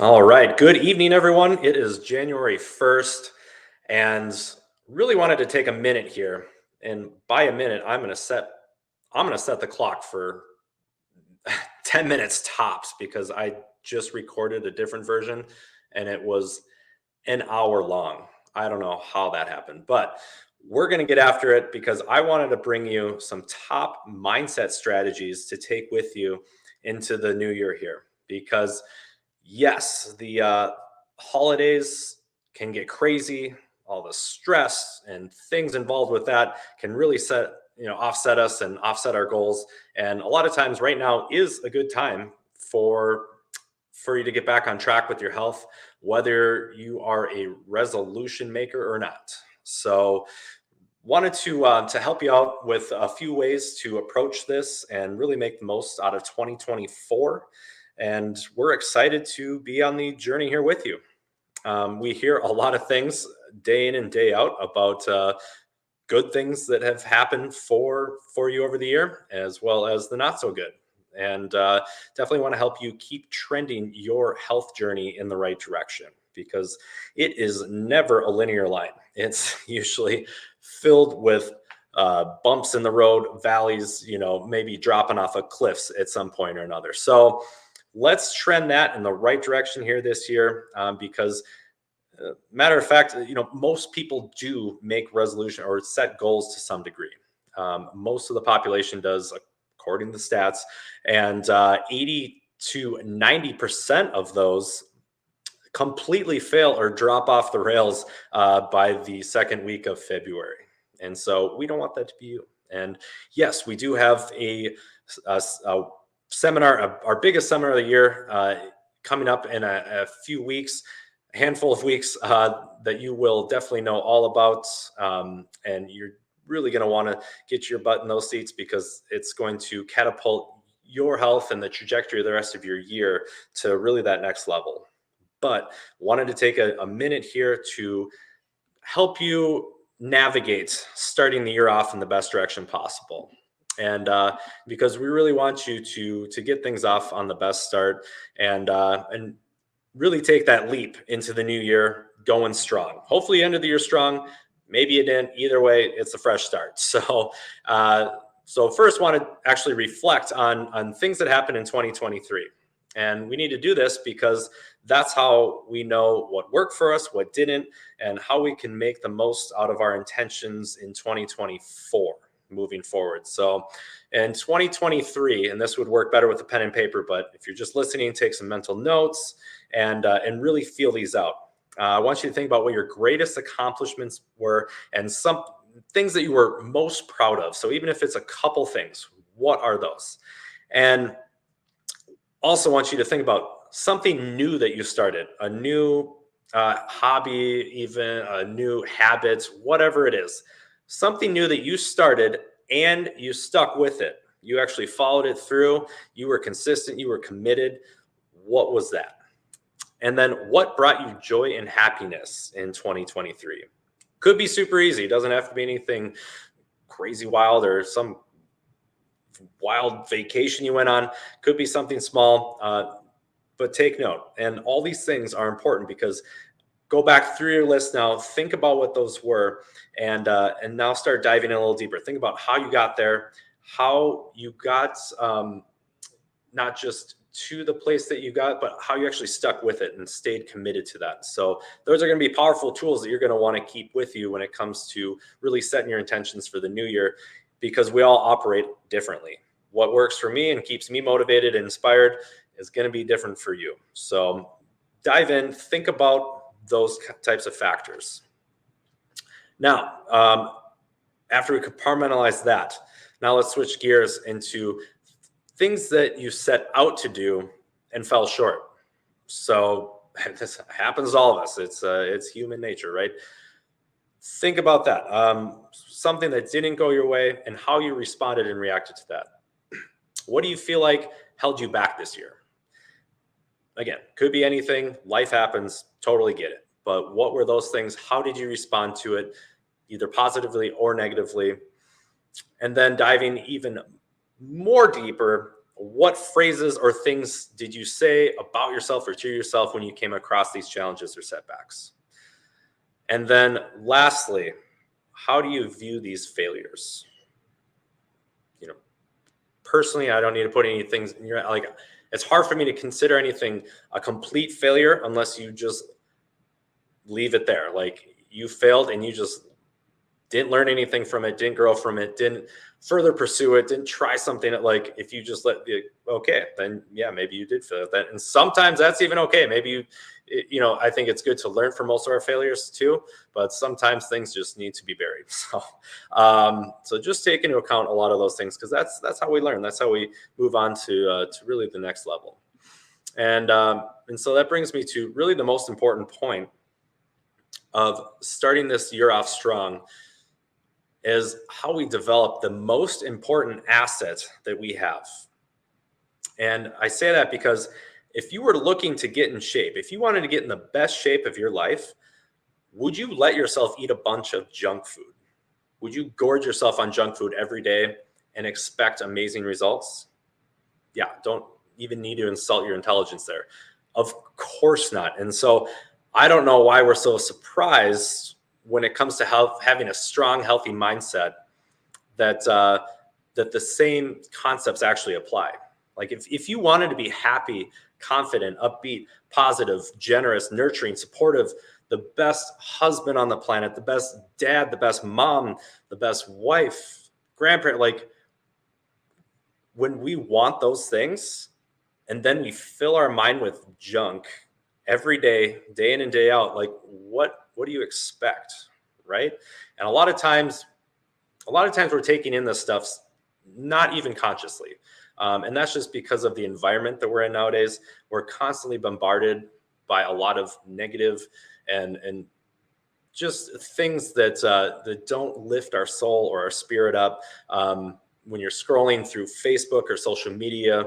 All right. Good evening, everyone. It is January 1st, and really wanted to take a minute here. And by a minute, I'm going to set the clock for 10 minutes tops because I just recorded a different version and it was an hour long. I don't know how that happened, but we're going to get after it because I wanted to bring you some top mindset strategies to take with you into the new year here. Because, yes, the holidays can get crazy. All the stress and things involved with that can really offset us and offset our goals. And a lot of times, right now is a good time for you to get back on track with your health, whether you are a resolution maker or not. So, wanted to help you out with a few ways to approach this and really make the most out of 2024. And we're excited to be on the journey here with you. We hear a lot of things day in and day out about good things that have happened for you over the year, as well as the not so good. And definitely want to help you keep trending your health journey in the right direction because it is never a linear line. It's usually filled with bumps in the road, valleys, maybe dropping off of cliffs at some point or another. So let's trend that in the right direction here this year because matter of fact, most people do make resolution or set goals to some degree. Most of the population does, according to the stats, and 80 to 90% of those completely fail or drop off the rails by the second week of February. And so we don't want that to be you. And yes, we do have a seminar, our biggest seminar of the year, coming up in a few weeks, a handful of weeks that you will definitely know all about. And you're really going to want to get your butt in those seats because it's going to catapult your health and the trajectory of the rest of your year to really that next level. But wanted to take a minute here to help you navigate starting the year off in the best direction possible. And because we really want you to get things off on the best start and really take that leap into the new year going strong. Hopefully, you ended the year strong. Maybe you didn't. Either way, it's a fresh start. So first, want to actually reflect on things that happened in 2023. And we need to do this because that's how we know what worked for us, what didn't, and how we can make the most out of our intentions in 2024 moving forward. So in 2023, and this would work better with a pen and paper, but if you're just listening, take some mental notes and really feel these out. I want you to think about what your greatest accomplishments were and some things that you were most proud of. So even if it's a couple things, what are those? And also want you to think about something new that you started, a new hobby, even a new habit, whatever it is, something new that you started and you stuck with it. You actually followed it through. You were consistent. You were committed. What was that? And then what brought you joy and happiness in 2023? Could be super easy. It doesn't have to be anything crazy wild or some wild vacation you went on. Could be something small, but take note. And all these things are important because go back through your list now, think about what those were, and now start diving in a little deeper. Think about how you got there, how you got not just to the place that you got, but how you actually stuck with it and stayed committed to that. So those are going to be powerful tools that you're going to want to keep with you when it comes to really setting your intentions for the new year, because we all operate differently. What works for me and keeps me motivated and inspired is going to be different for you. So dive in, think about those types of factors. Now, after we compartmentalize that, now let's switch gears into things that you set out to do and fell short. So this happens to all of us. It's human nature, right? Think about that. Something that didn't go your way and how you responded and reacted to that. What do you feel like held you back this year? Again, could be anything. Life happens. Totally get it. But what were those things? How did you respond to it, either positively or negatively? And then diving even more deeper what phrases or things did you say about yourself or to yourself when you came across these challenges or setbacks? And then lastly, how do you view these failures? You know, personally, I don't need to put any things in your, like, it's hard for me to consider anything a complete failure unless you just leave it there. Like, you failed and you just didn't learn anything from it, didn't grow from it, didn't further pursue it, didn't try something that, like, if you just let the, okay, then yeah, maybe you did fail at that. And sometimes that's even okay. Maybe I think it's good to learn from most of our failures too, but sometimes things just need to be buried. So just take into account a lot of those things, because that's how we learn. That's how we move on to really the next level. And so that brings me to really the most important point of starting this year off strong, is how we develop the most important asset that we have. And I say that because if you were looking to get in shape, if you wanted to get in the best shape of your life, would you let yourself eat a bunch of junk food? Would you gorge yourself on junk food every day and expect amazing results? Yeah, don't even need to insult your intelligence there. Of course not. And so I don't know why we're so surprised when it comes to health, having a strong, healthy mindset, that the same concepts actually apply. Like, if you wanted to be happy, confident, upbeat, positive, generous, nurturing, supportive, the best husband on the planet, the best dad, the best mom, the best wife, grandparent, like, when we want those things and then we fill our mind with junk every day, day in and day out, like, what do you expect, right? And a lot of times we're taking in this stuff not even consciously. And that's just because of the environment that we're in nowadays. We're constantly bombarded by a lot of negative and just things that don't lift our soul or our spirit up. When you're scrolling through Facebook or social media,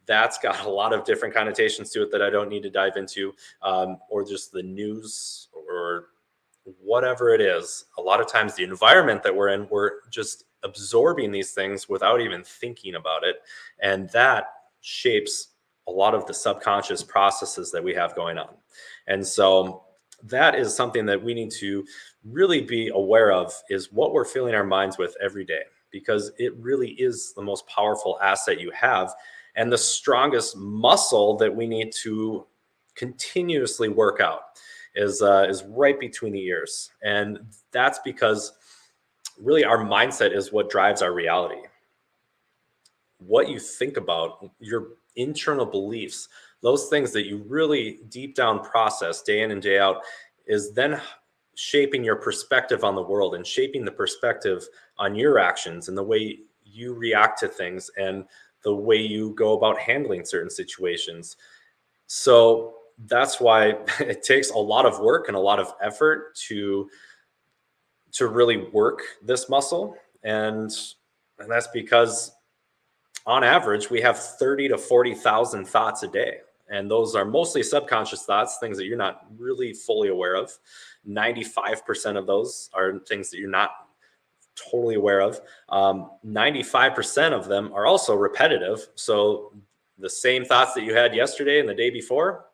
that's got a lot of different connotations to it that I don't need to dive into, or just the news or whatever it is. A lot of times the environment that we're in, we're just absorbing these things without even thinking about it. And that shapes a lot of the subconscious processes that we have going on. And so that is something that we need to really be aware of, is what we're filling our minds with every day, because it really is the most powerful asset you have and the strongest muscle that we need to continuously work out is right between the ears. And that's because really our mindset is what drives our reality. What you think about, your internal beliefs, those things that you really deep down process day in and day out, is then shaping your perspective on the world and shaping the perspective on your actions and the way you react to things and the way you go about handling certain situations. So that's why it takes a lot of work and a lot of effort to really work this muscle. And that's because on average we have 30 to 40,000 thoughts a day, and those are mostly subconscious thoughts, things that you're not really fully aware of. 95% of those are things that you're not totally aware of. 95% of them are also repetitive, so the same thoughts that you had yesterday and the day before,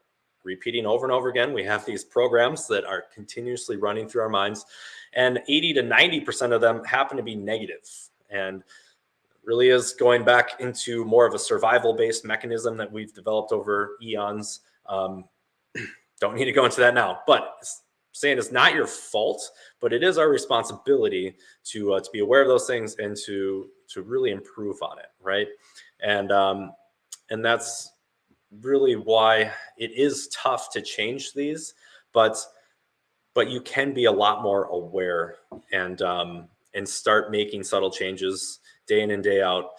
repeating over and over again. We have these programs that are continuously running through our minds, and 80 to 90% of them happen to be negative. And really is going back into more of a survival based mechanism that we've developed over eons. Don't need to go into that now, but saying it's not your fault, but it is our responsibility to be aware of those things and to really improve on it, right? And that's really why it is tough to change these, but you can be a lot more aware and start making subtle changes day in and day out,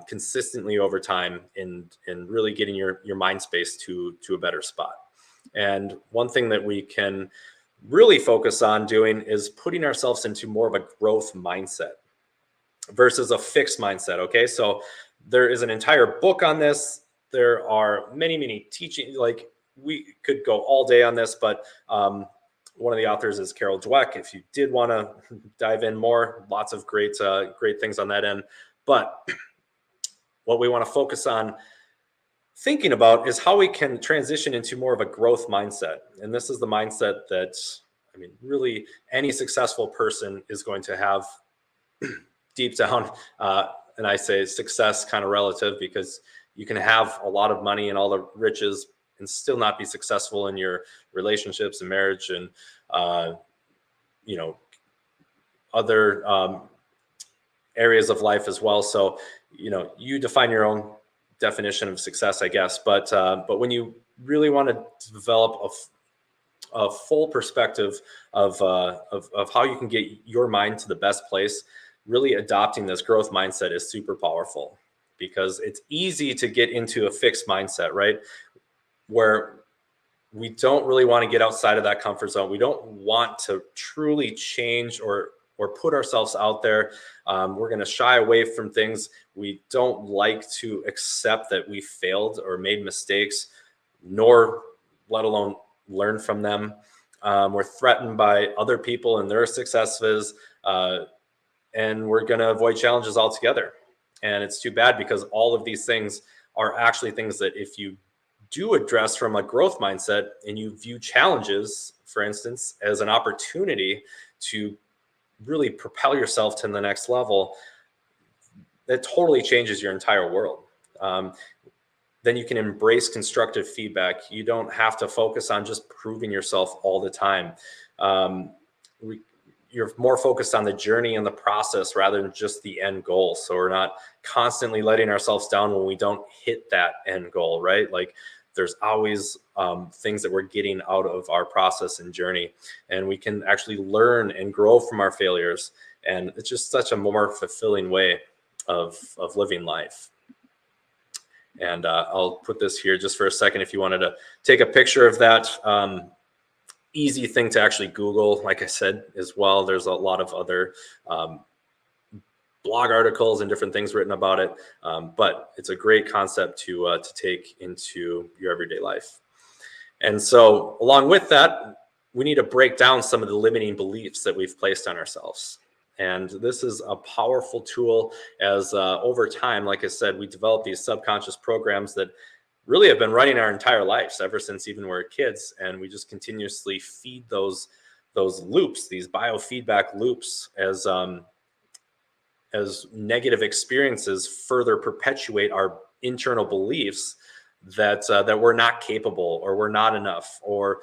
consistently over time, and really getting your mind space to a better spot. And one thing that we can really focus on doing is putting ourselves into more of a growth mindset versus a fixed mindset. Okay, so there is an entire book on this. There are many teachings. Like, we could go all day on this, but one of the authors is Carol Dweck. If you did want to dive in more, lots of great things on that end. But what we want to focus on thinking about is how we can transition into more of a growth mindset. And this is the mindset that, I mean, really any successful person is going to have deep down. And I say success kind of relative, because you can have a lot of money and all the riches and still not be successful in your relationships and marriage and, you know, other areas of life as well. So, you know, you define your own definition of success, I guess. But when you really want to develop a full perspective of how you can get your mind to the best place, really adopting this growth mindset is super powerful, because it's easy to get into a fixed mindset, right? Where we don't really want to get outside of that comfort zone. We don't want to truly change or put ourselves out there. We're going to shy away from things. We don't like to accept that we failed or made mistakes, nor let alone learn from them. We're threatened by other people and their successes, and we're going to avoid challenges altogether. And it's too bad, because all of these things are actually things that if you do address from a growth mindset and you view challenges, for instance, as an opportunity to really propel yourself to the next level, that totally changes your entire world. Then you can embrace constructive feedback. You don't have to focus on just proving yourself all the time. You're more focused on the journey and the process rather than just the end goal. So we're not constantly letting ourselves down when we don't hit that end goal, right? Like, there's always things that we're getting out of our process and journey, and we can actually learn and grow from our failures. And it's just such a more fulfilling way of living life. And I'll put this here just for a second. If you wanted to take a picture of that, easy thing to actually Google, like I said, as well. There's a lot of other blog articles and different things written about it. But it's a great concept to take into your everyday life. And so along with that, we need to break down some of the limiting beliefs that we've placed on ourselves. And this is a powerful tool, as over time, like I said, we develop these subconscious programs that really have been running our entire lives ever since even we were kids. And we just continuously feed those loops, these biofeedback loops, as negative experiences further perpetuate our internal beliefs that that we're not capable, or we're not enough, or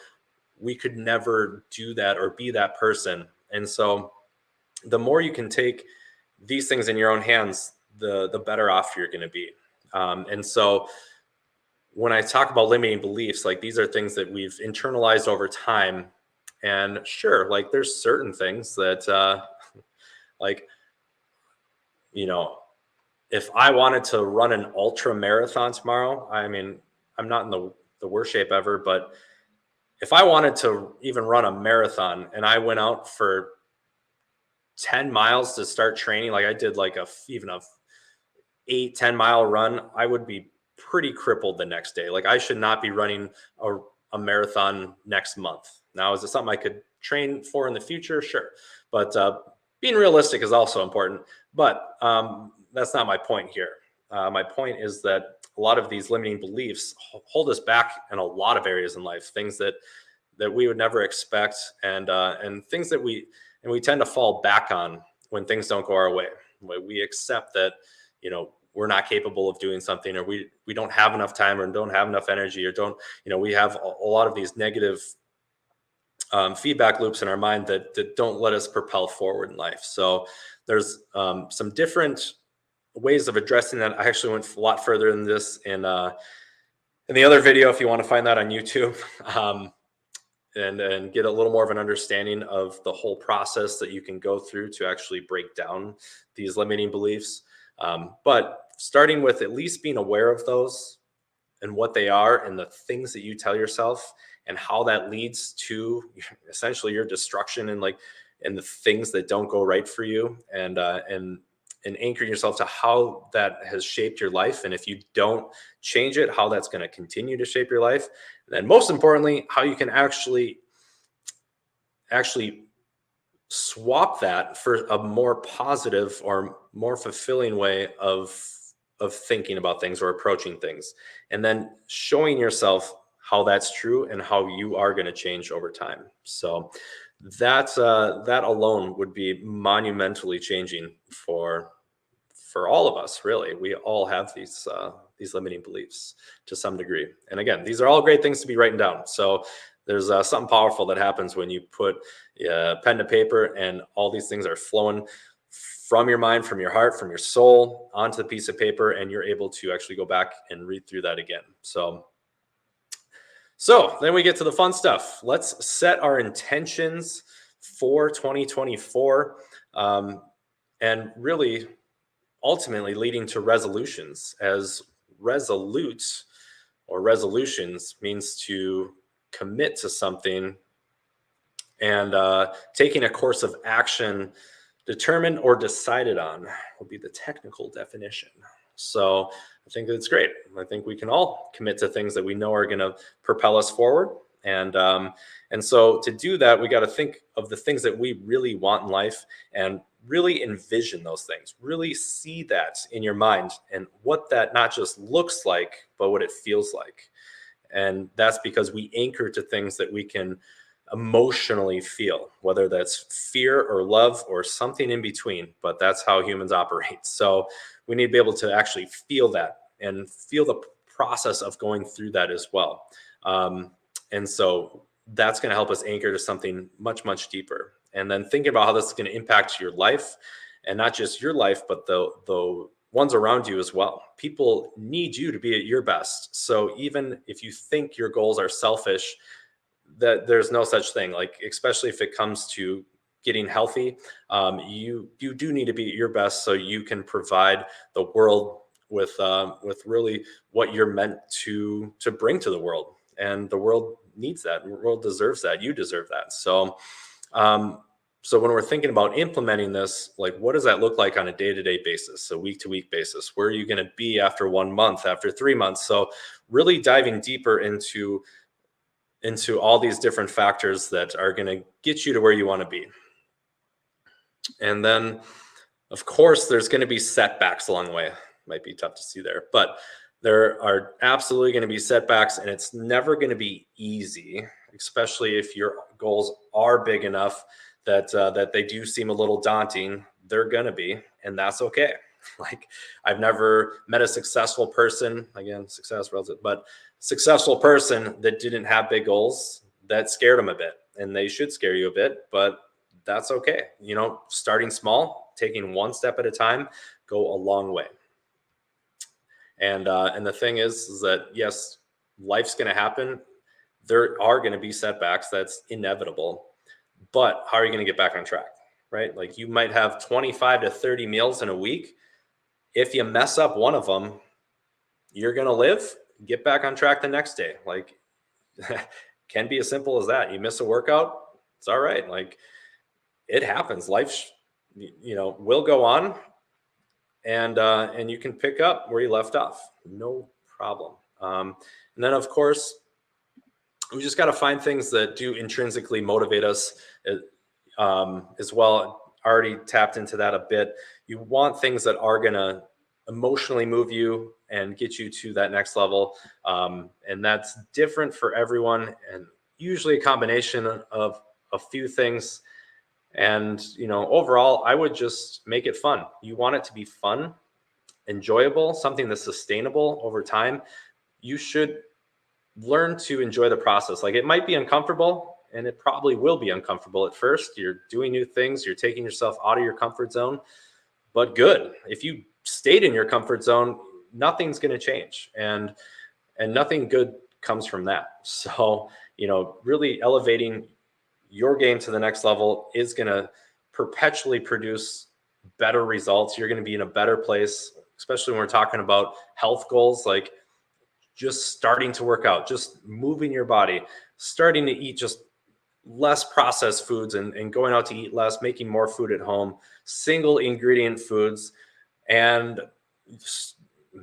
we could never do that or be that person. And so the more you can take these things in your own hands, the better off you're going to be. And so when I talk about limiting beliefs, like, these are things that we've internalized over time. And sure, like, there's certain things that like, you know, if I wanted to run an ultra marathon tomorrow, I mean, I'm not in the worst shape ever, but if I wanted to even run a marathon and I went out for 10 miles to start training, like I did like even a 8-10 mile run, I would be pretty crippled the next day. Like, I should not be running a marathon next month. Now, is it something I could train for in the future? Sure. But being realistic is also important. But that's not my point here. My point is that a lot of these limiting beliefs hold us back in a lot of areas in life, things that we would never expect, and things that we tend to fall back on when things don't go our way. We accept that, you know, we're not capable of doing something, or we don't have enough time, or don't have enough energy, or don't, you know, we have a lot of these negative feedback loops in our mind that don't let us propel forward in life. So there's some different ways of addressing that. I actually went a lot further than this in the other video, if you want to find that on YouTube, and get a little more of an understanding of the whole process that you can go through to actually break down these limiting beliefs. But starting with at least being aware of those and what they are, and the things that you tell yourself, and how that leads to essentially your destruction, and the things that don't go right for you, and anchoring yourself to how that has shaped your life. And if you don't change it, how that's going to continue to shape your life. And then most importantly, how you can actually swap that for a more positive or more fulfilling way of thinking about things or approaching things, and then showing yourself how that's true and how you are going to change over time. So that alone would be monumentally changing for all of us. Really, we all have these limiting beliefs to some degree. And again, these are all great things to be writing down. So there's something powerful that happens when you put pen to paper, and all these things are flowing from your mind, from your heart, from your soul onto the piece of paper, and you're able to actually go back and read through that again. So then we get to the fun stuff. Let's set our intentions for 2024, and really ultimately leading to resolutions, as resolute or resolutions means to commit to something, and taking a course of action determined or decided on will be the technical definition. So I think that's great. I think we can all commit to things that we know are going to propel us forward. And so to do that, we got to think of the things that we really want in life, and really envision those things. Really see that in your mind, and what that not just looks like, but what it feels like. And that's because we anchor to things that we can emotionally feel, whether that's fear or love or something in between. But that's how humans operate. So we need to be able to actually feel that and feel the process of going through that as well. And so that's going to help us anchor to something much, much deeper. And then thinking about how this is going to impact your life, and not just your life, but the ones around you as well. People need you to be at your best. So even if you think your goals are selfish, that there's no such thing. Like, especially if it comes to getting healthy, you do need to be at your best, so you can provide the world with really what you're meant to bring to the world. And the world needs that. The world deserves that. You deserve that. So when we're thinking about implementing this, like, what does that look like on a day-to-day basis, a week-to-week basis? Where are you going to be after 1 month, after 3 months? So really diving deeper into all these different factors that are going to get you to where you want to be. And then, of course, there's going to be setbacks along the way. Might be tough to see there, but there are absolutely going to be setbacks, and it's never going to be easy, especially if your goals are big enough that they do seem a little daunting. They're going to be, and that's okay. Like, I've never met a successful person, again, success relative, but successful person that didn't have big goals that scared them a bit, and they should scare you a bit, but that's okay. Starting small, taking one step at a time, go a long way. And the thing is that, yes, life's going to happen. There are going to be setbacks. That's inevitable. But how are you going to get back on track, right? Like, you might have 25 to 30 meals in a week. If you mess up one of them, you're going to live, get back on track the next day. Like, can be as simple as that. You miss a workout, it's all right. Like, it happens. Life, will go on, and you can pick up where you left off. No problem. And then, of course, we just got to find things that do intrinsically motivate us as well. Already tapped into that a bit. You want things that are going to emotionally move you and get you to that next level. And that's different for everyone, and usually a combination of a few things. And, overall, I would just make it fun. You want it to be fun, enjoyable, something that's sustainable over time. You should learn to enjoy the process. Like, it might be uncomfortable, and it probably will be uncomfortable at first. You're doing new things, you're taking yourself out of your comfort zone, but good. If you stayed in your comfort zone, nothing's going to change, and nothing good comes from that. So, really elevating your game to the next level is going to perpetually produce better results. You're going to be in a better place, especially when we're talking about health goals, like just starting to work out, just moving your body, starting to eat just less processed foods, and going out to eat less, making more food at home, single ingredient foods, and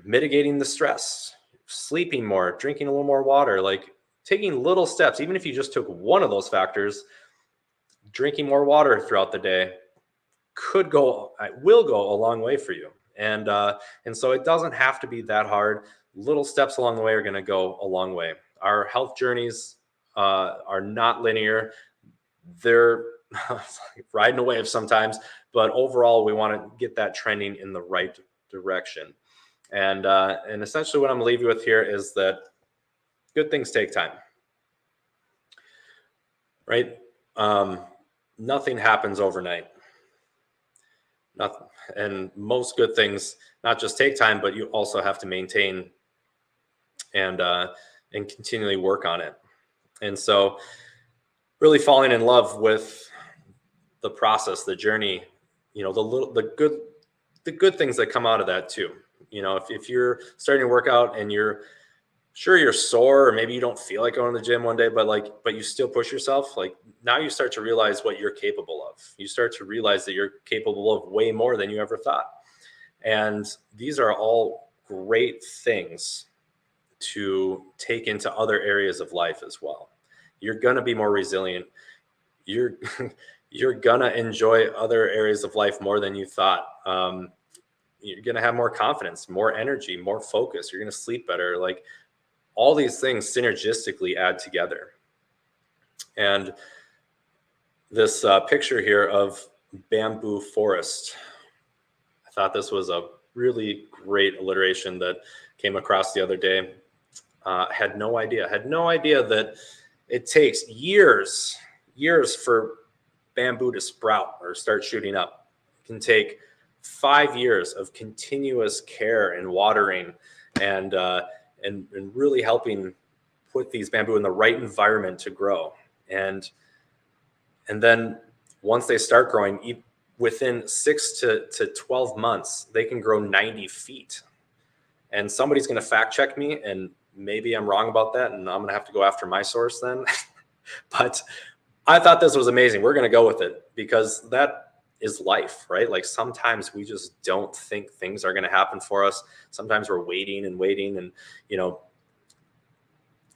mitigating the stress, sleeping more, drinking a little more water, like taking little steps. Even if you just took one of those factors, drinking more water throughout the day will go a long way for you. And so it doesn't have to be that hard. Little steps along the way are going to go a long way. Our health journeys are not linear. They're riding a wave sometimes, but overall, we want to get that trending in the right direction. And essentially, what I'm gonna leave you with here is that good things take time, right? Um, Nothing happens overnight. Nothing, and most good things not just take time, but you also have to maintain and continually work on it. And so, really falling in love with the process, the journey, the good things that come out of that too. If you're starting to work out and you're sore, or maybe you don't feel like going to the gym one day, but you still push yourself, like now you start to realize what you're capable of. You start to realize that you're capable of way more than you ever thought. And these are all great things to take into other areas of life as well. You're going to be more resilient. You're you're gonna enjoy other areas of life more than you thought. You're gonna have more confidence, more energy, more focus. You're gonna sleep better. Like all these things synergistically add together. And this picture here of bamboo forest, I thought this was a really great alliteration that came across the other day. Had no idea that it takes years for bamboo to sprout or start shooting up. It can take 5 years of continuous care and watering and really helping put these bamboo in the right environment to grow. And then once they start growing, within 6 to 12 months, they can grow 90 feet. And somebody's going to fact check me, and maybe I'm wrong about that, and I'm going to have to go after my source then. But I thought this was amazing. We're going to go with it because that is life, right? Like sometimes we just don't think things are going to happen for us. Sometimes we're waiting and waiting. And,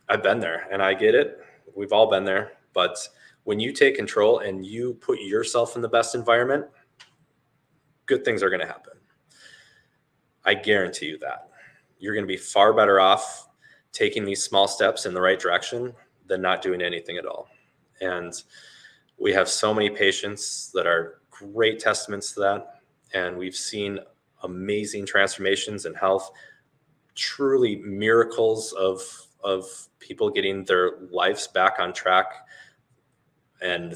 I've been there and I get it. We've all been there. But when you take control and you put yourself in the best environment, good things are going to happen. I guarantee you that. You're going to be far better off taking these small steps in the right direction than not doing anything at all. And we have so many patients that are great testaments to that. And we've seen amazing transformations in health, truly miracles of people getting their lives back on track. And,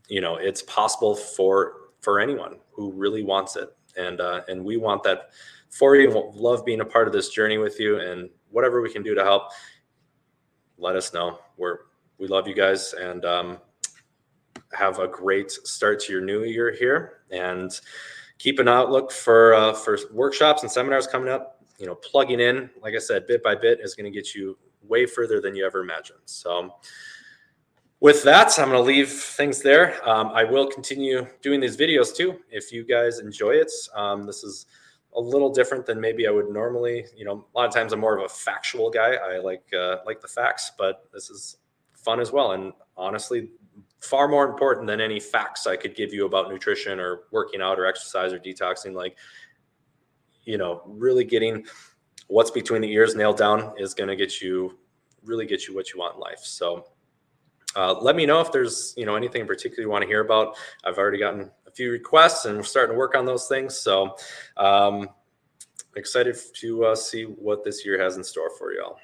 it's possible for anyone who really wants it. And we want that for you. Love being a part of this journey with you, and whatever we can do to help, let us know. We love you guys, and have a great start to your new year here. And keep an outlook for workshops and seminars coming up. Plugging in, like I said, bit by bit is going to get you way further than you ever imagined. So with that, I'm going to leave things there. I will continue doing these videos too, if you guys enjoy it. This is a little different than maybe I would normally. A lot of times I'm more of a factual guy. I like the facts, but this is fun as well. And honestly, far more important than any facts I could give you about nutrition or working out or exercise or detoxing. Like, really getting what's between the ears nailed down is going to get you what you want in life. So let me know if there's anything in particular you want to hear about. I've already gotten a few requests and we're starting to work on those things. So excited to see what this year has in store for y'all.